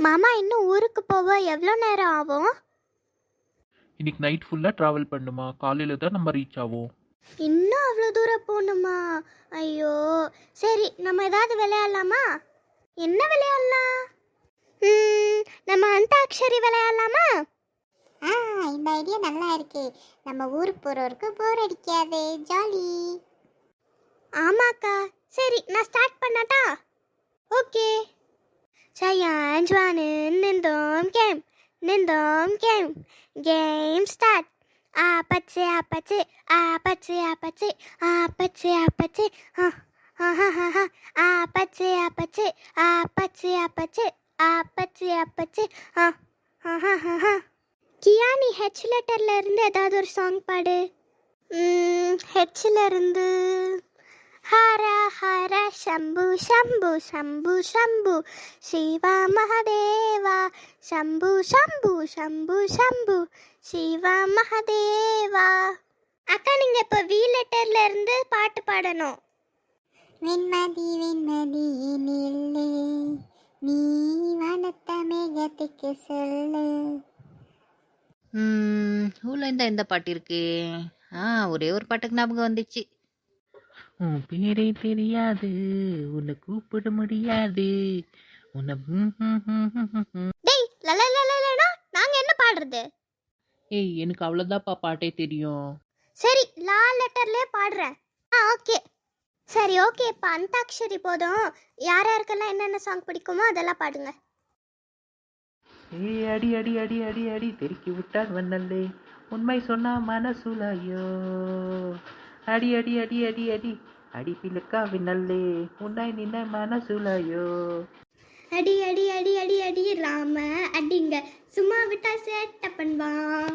மாமா இன்னும் ஊருக்கு போக எவ்வளோ நேரம் ஆகும்? இன்னைக்கு நைட் ஃபுல்லாக ட்ராவல் பண்ணுமா, காலையில் தான் நம்ம ரீச் ஆவோம். இன்னும் அவ்வளோ தூரம் போகணுமா? ஐயோ, சரி நம்ம ஏதாவது விளையாடலாமா? என்ன விளையாடலாம்? நம்ம அந்தாக்ஷரி விளையாடலாமா? இந்த ஐடியா நல்லா இருக்கு. நம்ம ஊருக்கு போறவருக்கு போர் அடிக்காது, ஜாலி. ஆமாக்கா, சரி நான் ஸ்டார்ட் பண்ணட்டா? ஓகே. சயான்ஜ்வானு நிந்தோம் கேம் கேம் ஸ்டார்ட். ஆப்பச்சு ஆப்பச்சு ஆப்பச்சு ஆப்பச்சு ஆப்பச்சு ஆப்பச்சு ஆப்பச்சு ஆப்பச்சு ஆப்பச்சு ஆப்பச்சு ஆப்பச்சு ஆப்பச்சு கியா, நீ ஹெச் லெட்டர்ல இருந்து ஏதாவது ஒரு சாங் பாடு. ஹெச்ல இருந்து ஹர ஹர சம்பு சம்பு சம்பு சம்பு சிவா மகாதேவா சம்பு சம்பு சம்பு சம்பு சிவா மகாதேவா. அக்கா, நீங்க இப்போ வி லெட்டர்ல இருந்து பாட்டு பாடணும். வெண்மதி வெண்மதி நில்லு, நீ வனத்த மேகத்துக்கு சொல்லு. ஊரில் இந்த பாட்டு இருக்கு. ஒரே ஒரு பாட்டுக்கு ஞாபகம் வந்துச்சு. உன் பேரே தெரியாது, உன்னை கூப்பிட முடியாது, உன்னை டேய் லலலலலனா, நாங்க என்ன பாடுறது? ஏய், எனக்கு அவ்வளோதான்ப்பா பாட்டே தெரியும். சரி, லா லெட்டர்லயே பாடுறேன். ஓகே. சரி, ஓகே. இப்போ அந்தாக்ஷரி போதும். யார் யாருக்கெல்லாம் என்னென்ன சாங் பிடிக்குமோ அதெல்லாம் பாடுங்க. ஏய், அடி அடி அடி அடி அடி தெருக்கி விட்டார் வண்ணல்லே, உண்மை சொன்னா மனசுலையோ. அடி அடி அடி அடி அடி அடி பிள்ளைக்கா விண்ணல்லே, உன்னை நின்ன மனசுலையோ. அடி அடி அடி அடி அடி ராம அடிங்க, சும்மா விட்டா சேட்டை பண்ணுவான்.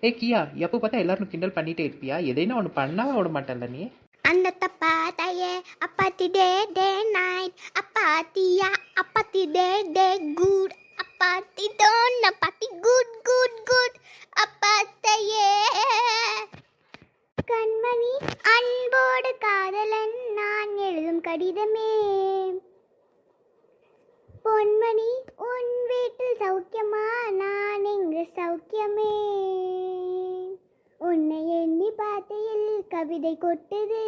ஏ கியா, எப்போ பார்த்தா எல்லாரும் கிண்டல் பண்ணிட்டே இருப்பியா? எதைனா ஒன்று பண்ணாம விட மாட்டேன்ல நீ. அந்த தப்பாத்தையே அப்பாத்தி டே டே நைட், அப்பாத்தியா அப்பாத்தி டே டே good, அப்பாத்தி tone அப்பாத்தி good good good, அப்பாத்தையே. கண்மணி அன்போடு காதலன் நான் எழுதும் கடிதமே, பொன்மணி உன் வீட்டில் சௌக்கியமா, நான் இங்கு சௌக்கியமே. உன்னை எண்ணி பார்த்தையில் கவிதை கொட்டுது,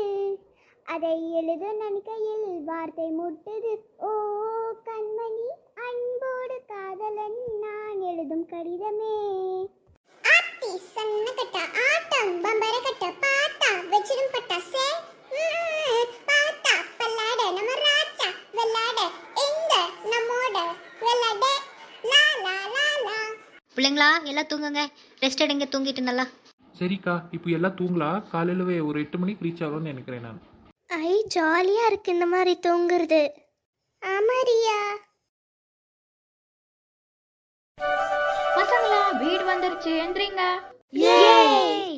அதை எழுத நினைக்கையில் வார்த்தை முட்டுது. ஓ கண்மணி அன்போடு காதலன் நான் எழுதும் கடிதமே. ஆத்தி சன்ன கட்ட ஆட்டம் பம்பர கட்ட பாட்டா வெச்சிடும் பட்டாசே, பாட்டா பல்லாட நம்ம ராஜா வெள்ளாட எங்க நம்மோட வெள்ளாட லா லா லா லா. பிள்ளைங்களா எல்லாம் தூங்குங்க, ரெஸ்ட் எடுங்க, தூங்கிட்டு நல்லா. சரிக்கா, இப்போ எல்லாம் தூங்கலாம். காலையிலவே ஒரு 8 மணிக்கு ரீச் ஆகும்னு நினைக்கிறேன் நான். ஐ, ஜாலியாக இருக்கு இந்த மாதிரி தூங்குறது. ஆமாரியா. பசங்களா, வீடு வந்துருச்சு, எந்திரிங்க. ஏய்